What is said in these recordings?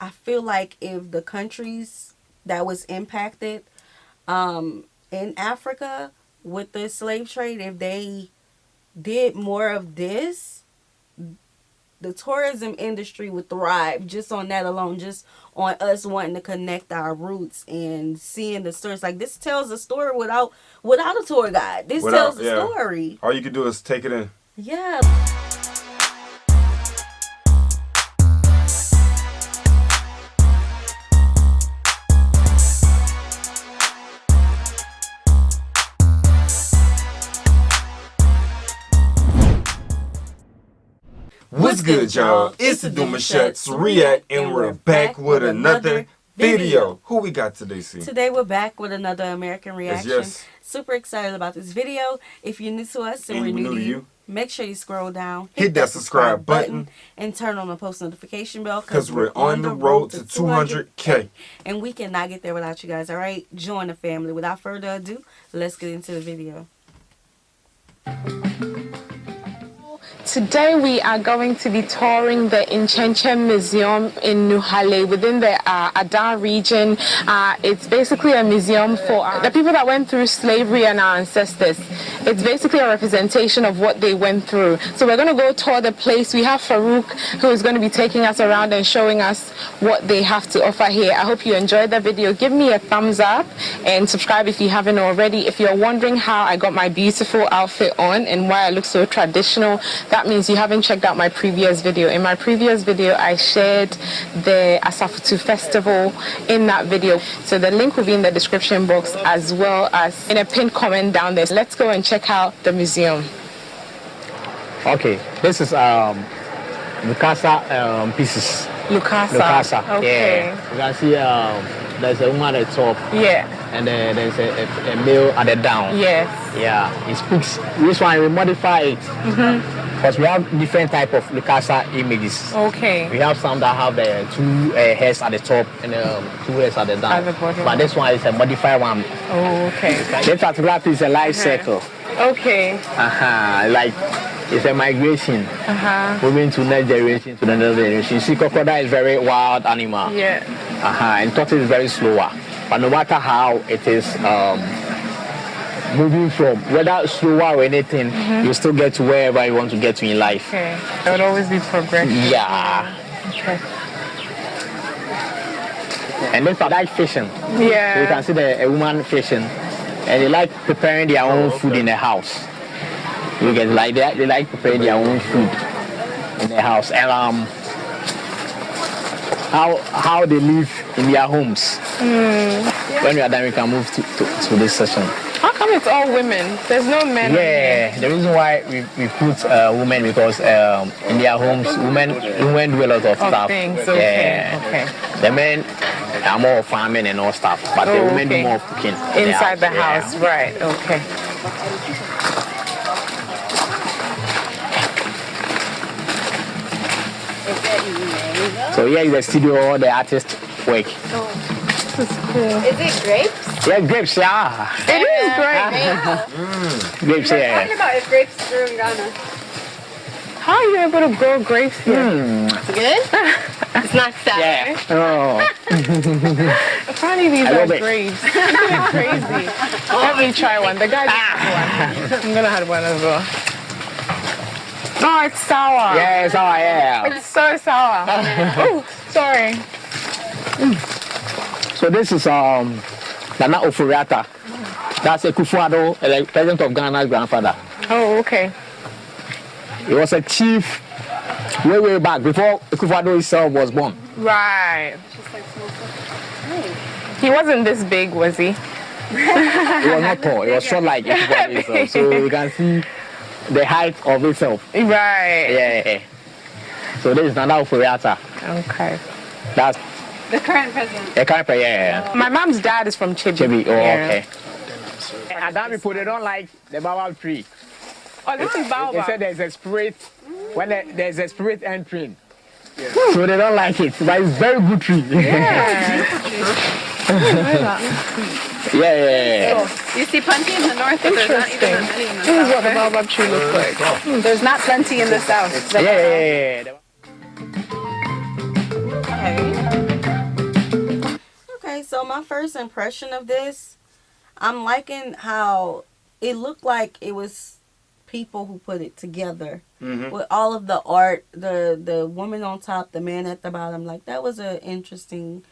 I feel like if the countries that was impacted in Africa with the slave trade, if they did more of this, the tourism industry would thrive just on that alone, just on us wanting to connect our roots and seeing the stories. Like, this tells a story without a tour guide. This tells a story. All you can do is take it in. Yeah. What's good, y'all? It's the Demouchets REACT, and we're back with another video. Who we got today, C? Today we're back with another American reaction. Yes. Super excited about this video. If you're new to us and we're new to you, make sure you scroll down, hit that subscribe button, and turn on the post notification bell because we're on the road to 200K. And we cannot get there without you guys, all right? Join the family. Without further ado, let's get into the video. Today we are going to be touring the NKYINKYIM Museum in Nuhale within the Adan region. It's basically a museum for the people that went through slavery and our ancestors. It's basically a representation of what they went through. So we're going to go tour the place. We have Farouk, who is going to be taking us around and showing us what they have to offer here. I hope you enjoyed the video. Give me a thumbs up and subscribe if you haven't already. If you're wondering how I got my beautiful outfit on and why I look so traditional, that means you haven't checked out my previous video. In my previous video, I shared the Asafutu festival in that video. So the link will be in the description box as well as in a pinned comment down there. So let's go and check out the museum. Okay, this is Lucasa pieces. Lucasa. Okay. Yeah. You can see there's a woman at the top. Yeah. And there's a male at the down. Yes. Yeah. It speaks. This one we modify it. Because we have different type of Lucasa images. Okay. We have some that have two hairs at the top and 2 hairs at the down. At the bottom. But this one is a modified one. Oh, okay. This particular piece is a life cycle. Okay. Like it's a migration. Moving to next generation to the next generation. You see, crocodile is very wild animal. Yeah. And tortoise is very slower. But no matter how it is moving from, whether slower or anything, you still get to wherever you want to get to in life. Okay. It would always be progression. Yeah. Okay. And then for like fishing. Yeah. So you can see a woman fishing. And they like preparing their own food in the house. You get like that, they like preparing their own food in the house. And how they live in their homes. When we are done, we can move to this session. How come it's all women? There's no men? Yeah, the reason why we put women because in their homes, women do a lot of stuff. Things. Okay. Yeah. Okay. The men are more farming and all stuff, but the women do more cooking. Inside the house, right, okay. So here is the studio where the artists work. This is cool. Is it grapes? Yeah, grapes, yeah. It is great. Grapes, yeah. Talking about if grapes grew in Ghana. How are you able to grow grapes here? It's good? It's not sour. Yeah. Oh. Apparently these I are love it. grapes. This is crazy. Let me try one. The guy just had one. I'm gonna have one as well. No, it's sour. Yeah, it's sour, yeah. It's so sour. Oh, sorry. So this is Nana Oforiata. That's a Kufuado, the president of Ghana's grandfather. Oh, okay. He was a chief way back before Kufuado himself was born. Right. He wasn't this big, was he? He was not tall. He was short like Kufuado himself. So you can see the height of itself. Right. Yeah. So this is Nana Oforiata. Okay. That's The current president. a kind of yeah. My mom's dad is from Chibi. Chibi. Oh, Yeah. okay. And that people they don't like the baobab tree. Oh, this is They baobab. said there's a spirit when there's a spirit entering. Yeah. So they don't like it, but it's very good tree. Yeah. Yeah. You see plenty in the north, but there's not even that many in the This is what south. the baobab tree looks like. There's not plenty in the south. Yeah. Okay. So my first impression of this, I'm liking how it looked like it was people who put it together with all of the art, the woman on top, the man at the bottom. Like that was an interesting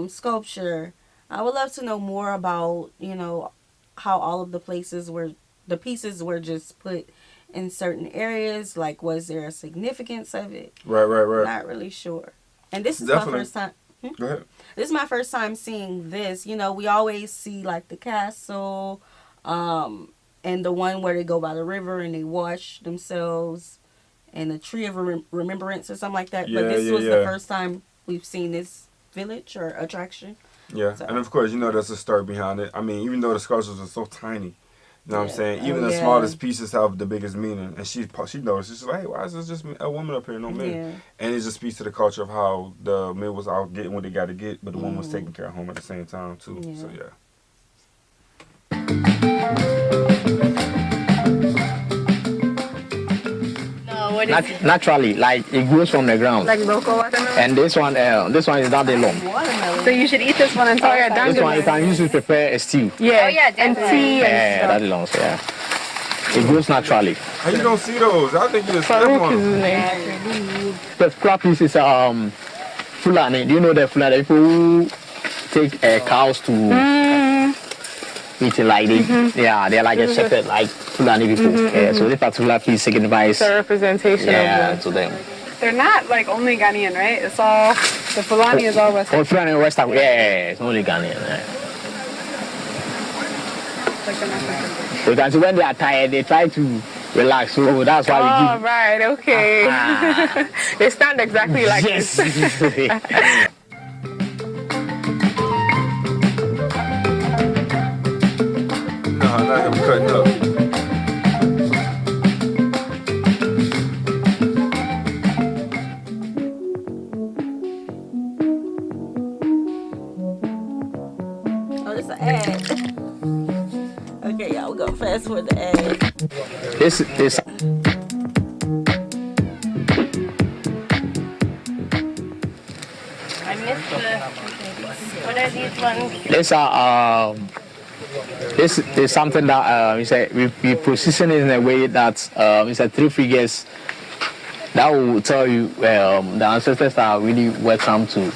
sculpture. I would love to know more about, you know, how all of the pieces were just put in certain areas. Like, was there a significance of it? Right. Not really sure. And this is Definitely. my first time. Go ahead. This is my first time seeing this. You know, we always see like the castle, and the one where they go by the river and they wash themselves, and the tree of remembrance or something like that. Yeah, but this was yeah. the first time we've seen this village or attraction. Yeah, So. and of course, you know, there's a story behind it. I mean, even though the sculptures are so tiny, you know what I'm saying? Even the smallest pieces have the biggest meaning. And she noticed, she's like, hey, why is this just a woman up here, no men? Yeah. And it just speaks to the culture of how the men was out getting what they got to get, but the woman was taking care of home at the same time, too. Yeah. So, yeah. No, what is it? Naturally, like it grows from the ground. Like local watermelon? And this one is not that long. Watermelon. So you should eat this one and tell This one you can use to prepare a stew. Yeah. Oh, yeah, and definitely. tea Yeah, that and long. So yeah, it grows naturally. How you don't see those? I think you just step stuff. on Farouk is them. his name. The crab piece is Fulani. Do you know the Fulani? The people who take cows to eat it like they, yeah, they're like a shepherd, like Fulani people. Yeah, so this particular piece signifies It's a representation of to them. They're not like only Ghanaian, right? It's all, the Fulani is all West Oh, Fulani West Africa. Yeah, it's only Ghanaian. Yeah. like the African. Because when they are tired, they try to relax. So that's why we Oh, give. right, okay. Ah. They stand exactly like Yes. this. No, not him cutting up. Oh, this is an ad. Okay, y'all, we'll go fast for the ad. This is I missed the, what are these ones? this is something that we position it in a way that it's a 3 figures that will tell you the ancestors are really welcome to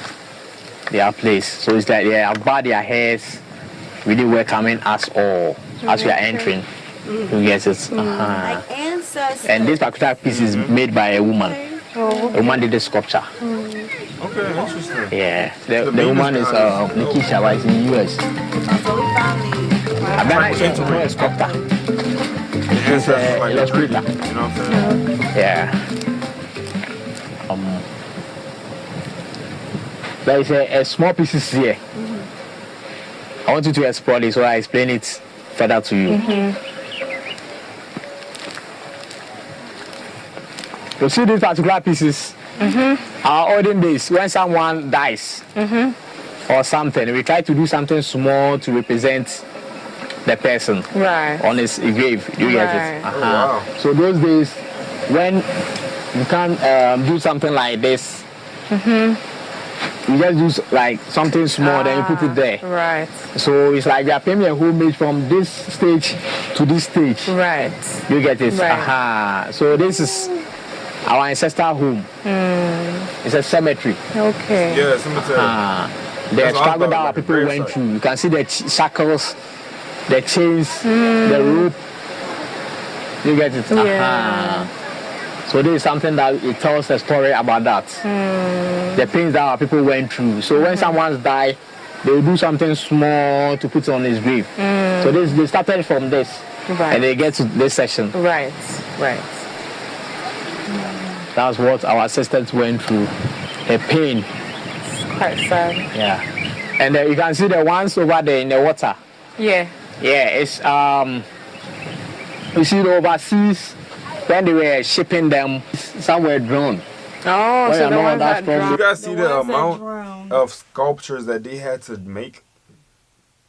their place. So it's like they have bowed their heads, really welcoming us all as we are entering. You get it? Like ancestors. And this particular piece is made by a woman. A woman did the sculpture. Okay, interesting. Yeah, the The woman is Nikisha, right, in the US. So we found the. I've been actually to know a sculptor. The ancestors like the tree. You know what I'm saying? Yeah. There is a small pieces here. I want you to explore this, so I explain it further to you. You see these particular pieces? Our olden days, when someone dies or something, we try to do something small to represent the person Right. on his grave. Do you get it? Right. Oh, wow. So those days, when you can't do something like this, you just do like something small, then you put it there. Right. So it's like they are paying a homage from this stage to this stage. Right. You get it? Right. So this is our ancestral home. It's a cemetery. Okay. Yeah, cemetery. The That's what I struggle thought, that our like a people grave went site. through. You can see the shackles, the chains, the rope. You get it? Yeah. So this is something that it tells a story about that. The things that our people went through. So when someone's died, they will do something small to put on his grave. So they started from this. Right. And they get to this section. Right. Right. That's what our ancestors went through. The pain. Quite sad. Yeah. And you can see the ones over there in the water. Yeah. Yeah, it's you see the overseas when they were shipping them, some were drowned. Oh, Oh, so yeah, the no, ones that's that from- You dropped. guys see the ones that amount drown. of sculptures that they had to make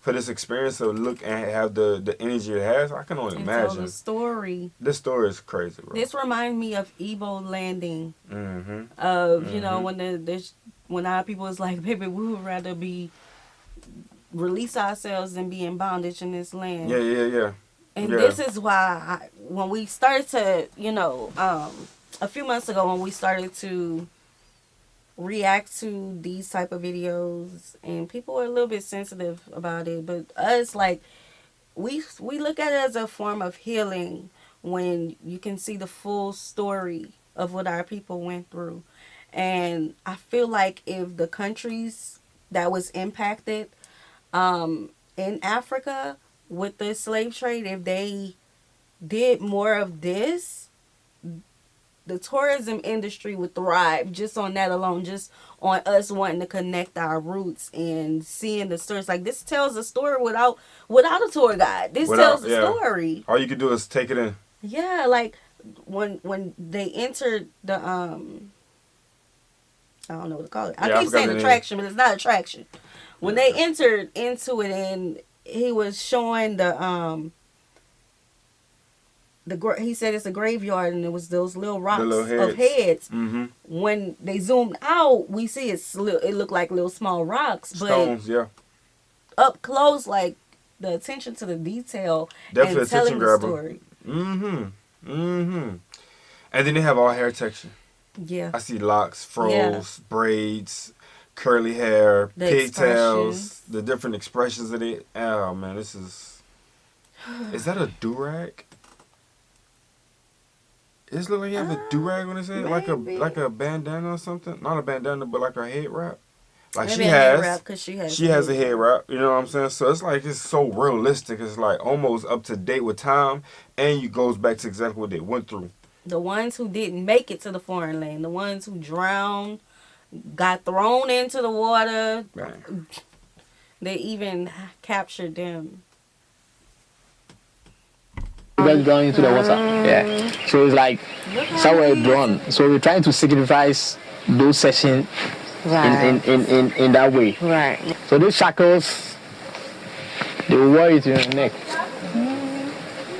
for this experience to look and have the energy it has? I can only And tell imagine. the story. This story is crazy, bro. This reminds me of Igbo landing. Mm-hmm. Of you know when when our people was like, baby, we would rather be release ourselves and be in bondage in this land. Yeah. And this is why when we started to, a few months ago when we started to react to these type of videos, and people were a little bit sensitive about it, but us, like, we look at it as a form of healing when you can see the full story of what our people went through. And I feel like if the countries that was impacted in Africa with the slave trade, if they did more of this, the tourism industry would thrive just on that alone, just on us wanting to connect our roots and seeing the stories. Like, this tells a story without a tour guide. This tells a story. All you can do is take it in. Yeah, like when they entered the I don't know what to call it. I keep saying attraction, but it's not attraction. When they entered into it, and he was showing he said it's a graveyard, and it was those little rocks of heads. Mm-hmm. When they zoomed out, we see it looked like little small rocks, stones, but up close, like the attention to the detail, definitely and telling the story. And then they have all hair texture. Yeah, I see locks, froze, braids, curly hair, pigtails, the different expressions of it. Oh man, this is that a do-rag? It look like you have a do-rag on his head, like a bandana or something. Not a bandana, but like a head wrap. Like maybe she has a head wrap. You know what I'm saying? So it's like it's so realistic. It's like almost up to date with time, and it goes back to exactly what they went through. The ones who didn't make it to the foreign land, the ones who drowned, got thrown into the water. Right. They even captured them. Just drawn into the water. Yeah. So it's like somewhere drawn. So we're trying to sacrifice those sessions in that way. Right. So these shackles, they will wear it in your neck.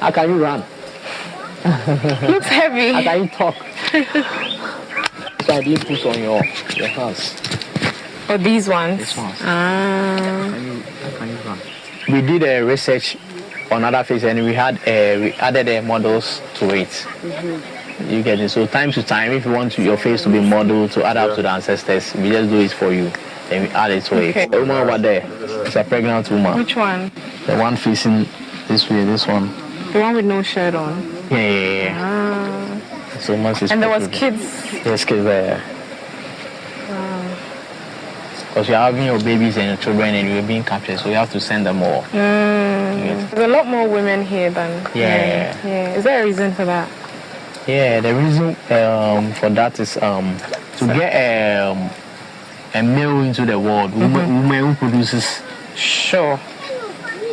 How can you run? Looks heavy. How can you talk? So I didn't put on your hands. Oh, these ones? These ones. Ah. How can you run? We did a research on other faces, and we added models to it. Mm-hmm. You get it. So time to time, if you want your face to be modeled to add up to the ancestors, we just do it for you. Then we add it to it. The woman over there is a pregnant woman. Which one? The one facing this way. This one. The one with no shirt on. Yeah. Ah. So much is. And there was kids. There's kids there. Because you're having your babies and your children and you're being captured, so you have to send them all. Yes. There's a lot more women here than. Yeah. Is there a reason for that? Yeah, the reason for that is to get a male into the world, woman who produces. Sure.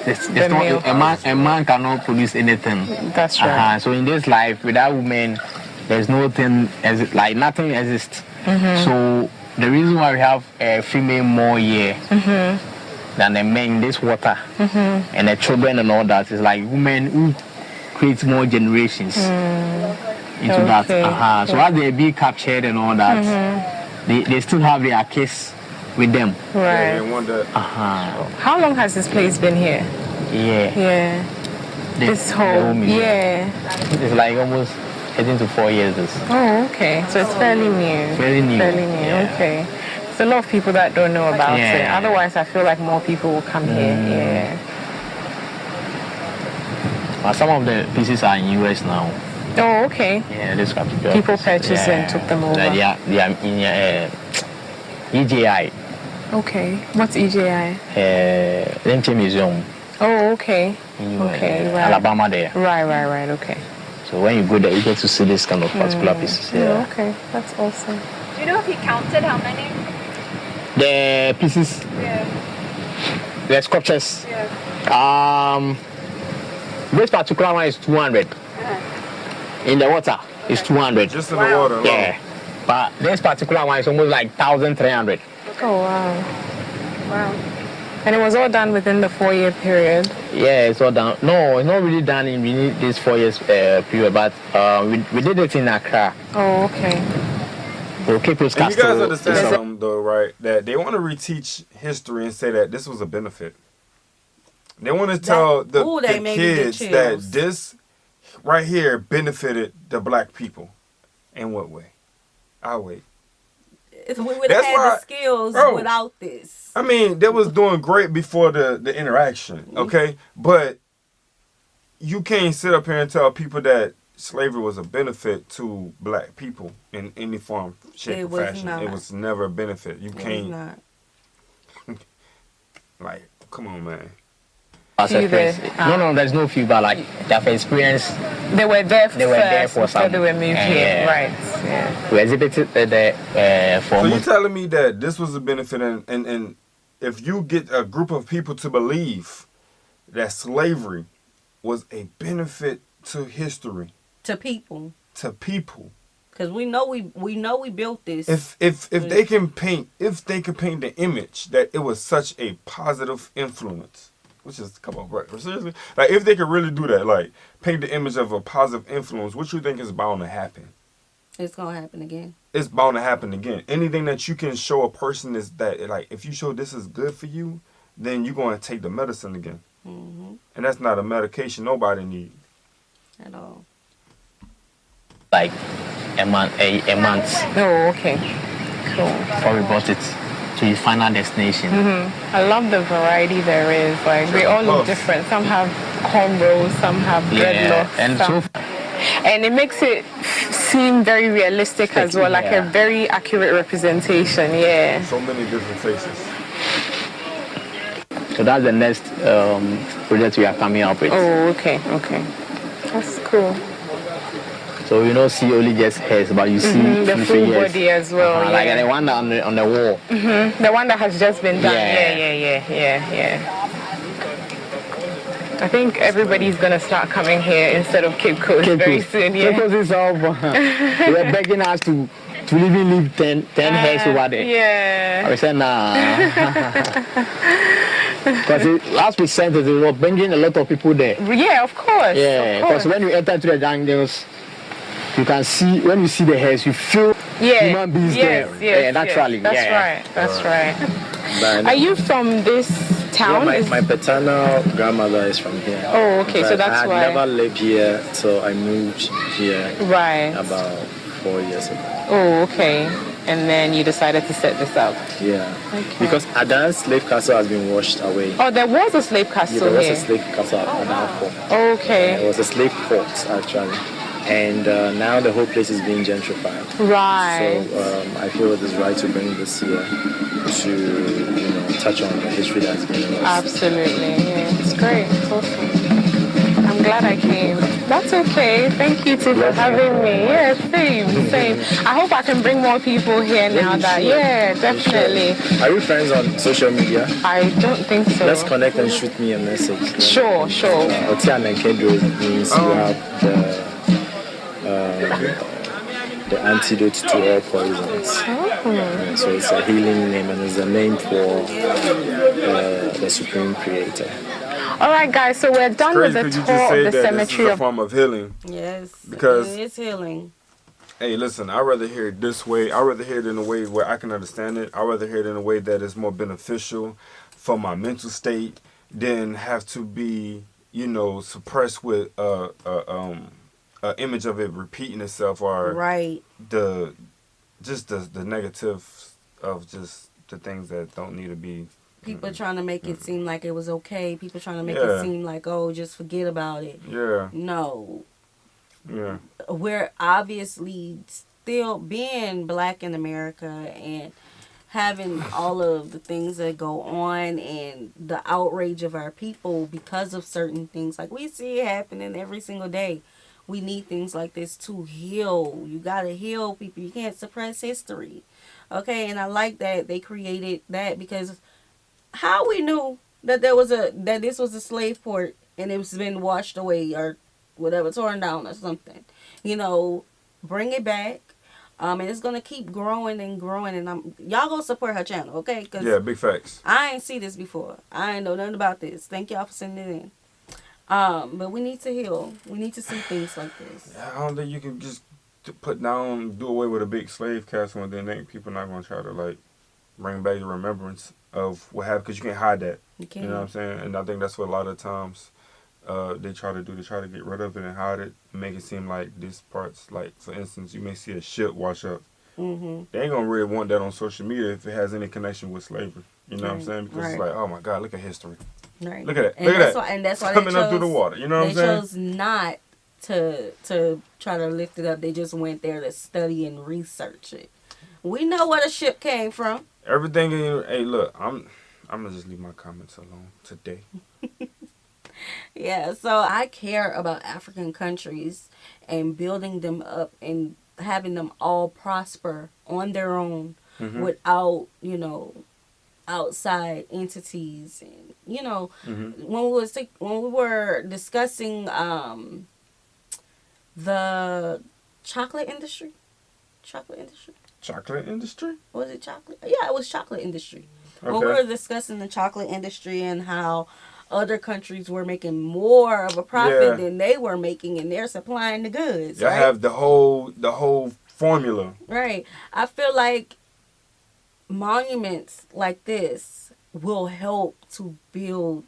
It's not, a man cannot produce anything. That's right. So in this life, without women, there's nothing, nothing exists. So the reason why we have a female more here than the men in this water and the children and all that is like women who create more generations into that. So as they be captured and all that, they still have their kids with them. Right. How long has this place been here? Yeah. This whole It's like almost heading to 4 years. Oh, okay. So it's fairly new. Fairly new. Yeah. Okay. There's a lot of people that don't know about it. Otherwise, I feel like more people will come here. Yeah. But some of the pieces are in US now. Oh, okay. Yeah, this people purchased and took them over. They are in EJI. Okay. What's EJI? NKYINKYIM Museum. Oh, okay. Right. Alabama there. Right. Okay. So when you go there, you get to see this kind of particular pieces. Yeah. Okay, that's awesome. Do you know if he counted how many? The pieces. Yeah. The sculptures. Yeah. This particular one is 200. In the water, it's 200. Just in the water. Yeah. But this particular one is almost like 1,300. Oh wow. And it was all done within the 4-year period? Yeah, it's all done. No, it's not really done in this 4 years period, but we did it in Accra. Oh, okay. We'll keep and you guys understand something though, right? That they want to reteach history and say that this was a benefit. They want to tell the kids that this right here benefited the black people. In what way? I'll wait. We would have had the skills without this. I mean, they was doing great before the interaction, okay? But you can't sit up here and tell people that slavery was a benefit to black people in any form, shape, or fashion. It was never a benefit. You can't. Not. Like, come on, man. No, there's no feedback. Like, they've experienced. They were there for some. They were moved here, right? Yeah. We exhibited for. So you're telling me that this was a benefit, and if you get a group of people to believe that slavery was a benefit to history, to people, because we know we built this. If they can paint the image that it was such a positive influence. Which is, come on, bro. Seriously? Like, if they could really do that, like, paint the image of a positive influence, what you think is bound to happen? It's going to happen again. It's bound to happen again. Anything that you can show a person is that, like, if you show this is good for you, then you're going to take the medicine again. Mm-hmm. And that's not a medication nobody needs. At all. Like, a month. Oh, okay. Cool. Before we bought it to its final destination. Mm-hmm. I love the variety there is. Like, they all look different. Some have cornrows, some have dreadlocks. And it makes it seem very realistic as well, like a very accurate representation. Yeah. So many different faces. So that's the next project we are coming up with. Oh, okay. That's cool. So you don't see only just hairs, but you see the full body as well. Like the one on the wall. Mm-hmm. The one that has just been done. Yeah. I think everybody's gonna start coming here instead of Cape Coast very soon. Yeah. Cape Coast is over. They are begging us to leave 10 hairs over there. Yeah. I said nah. Because last we sent it, was bringing a lot of people there. Yeah, of course. Yeah, because when you enter into the jungles, you can see, when you see the hairs, you feel human beings there. Naturally. That's right. Are you from this town? Yeah, my paternal grandmother is from here. Oh, okay, so that's why. I never lived here, so I moved here about 4 years ago. Oh, okay. And then you decided to set this up. Yeah. Okay. Because Adan's slave castle has been washed away. Oh, there was a slave castle here? There was a slave castle at Adan Fort. Okay. It was a slave port, actually. And now the whole place is being gentrified. Right. So I feel it is right to bring this here to, touch on the history that's been lost. Absolutely. Yeah, it's great. It's awesome. I'm glad I came. That's okay. Thank you for having me. Yeah, same. I hope I can bring more people here now. Definitely. Are you friends on social media? I don't think so. Let's connect and shoot me a message. Sure. Otiana Kedro means you have the antidote to all poisons. So it's a healing name and it's a name for the Supreme Creator. All right, guys. So we're done with the tour of the cemetery. It's a form of healing. Yes, because it is healing. Hey, listen. I'd rather hear it this way. I'd rather hear it in a way where I can understand it. I'd rather hear it in a way that is more beneficial for my mental state than have to be, suppressed with image of it repeating itself, or the negative of just the things that don't need to be. People trying to make it seem like it was okay. People trying to make it seem like, oh, just forget about it. Yeah. No. Yeah. We're obviously still being black in America and having all of the things that go on and the outrage of our people because of certain things. Like, we see it happening every single day. We need things like this to heal. You gotta heal people. You can't suppress history. Okay, and I like that they created that, because how we knew that this was a slave port and it's been washed away or whatever, torn down or something. Bring it back. And it's gonna keep growing and growing, and y'all go support her channel, okay? Big facts. I ain't see this before. I ain't know nothing about this. Thank y'all for sending it in. But we need to heal. We need to see things like this. I don't think you can just do away with a big slave castle and then people not gonna try to bring back the remembrance of what happened, because you can't hide that. You can't. You know what I'm saying? And I think that's what a lot of times they try to do. They try to get rid of it and hide it, and make it seem like this part's like, for instance, you may see a ship wash up. Mm-hmm. They ain't gonna really want that on social media if it has any connection with slavery. You know what I'm saying? Because it's like, oh my God, look at history. Right. Look at it. And look at that. And that's why coming they chose, up through the water. You know what I'm saying? They chose not to try to lift it up. They just went there to study and research it. We know where the ship came from. Everything. Hey, look, I'm gonna just leave my comments alone today. Yeah, so I care about African countries and building them up and having them all prosper on their own without, outside entities. And, when we were discussing the chocolate industry. Chocolate industry? Was it chocolate? Yeah, it was chocolate industry. Okay. When we were discussing the chocolate industry and how other countries were making more of a profit than they were making, and they're supplying the goods. Y'all have the whole formula. Right. I feel like monuments like this will help to build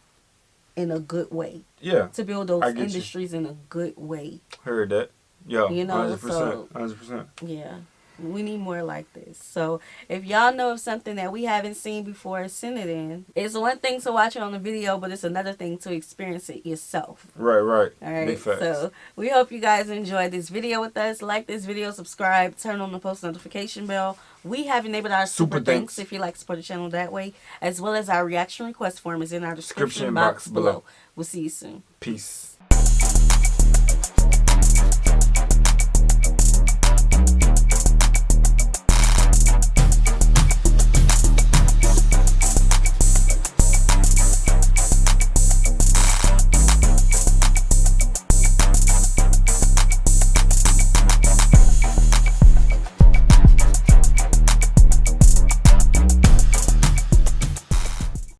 in a good way. Yeah. To build those industries in a good way. Heard that. Yeah. 100%. So 100%. Yeah. We need more like this. So if y'all know of something that we haven't seen before, send it in. It's one thing to watch it on the video, but it's another thing to experience it yourself. Right. All right. Big facts. So we hope you guys enjoyed this video with us. Like this video, subscribe, turn on the post notification bell. We have enabled our super thanks if you like to support the channel that way, as well as our reaction request form is in our description box below. We'll see you soon. Peace.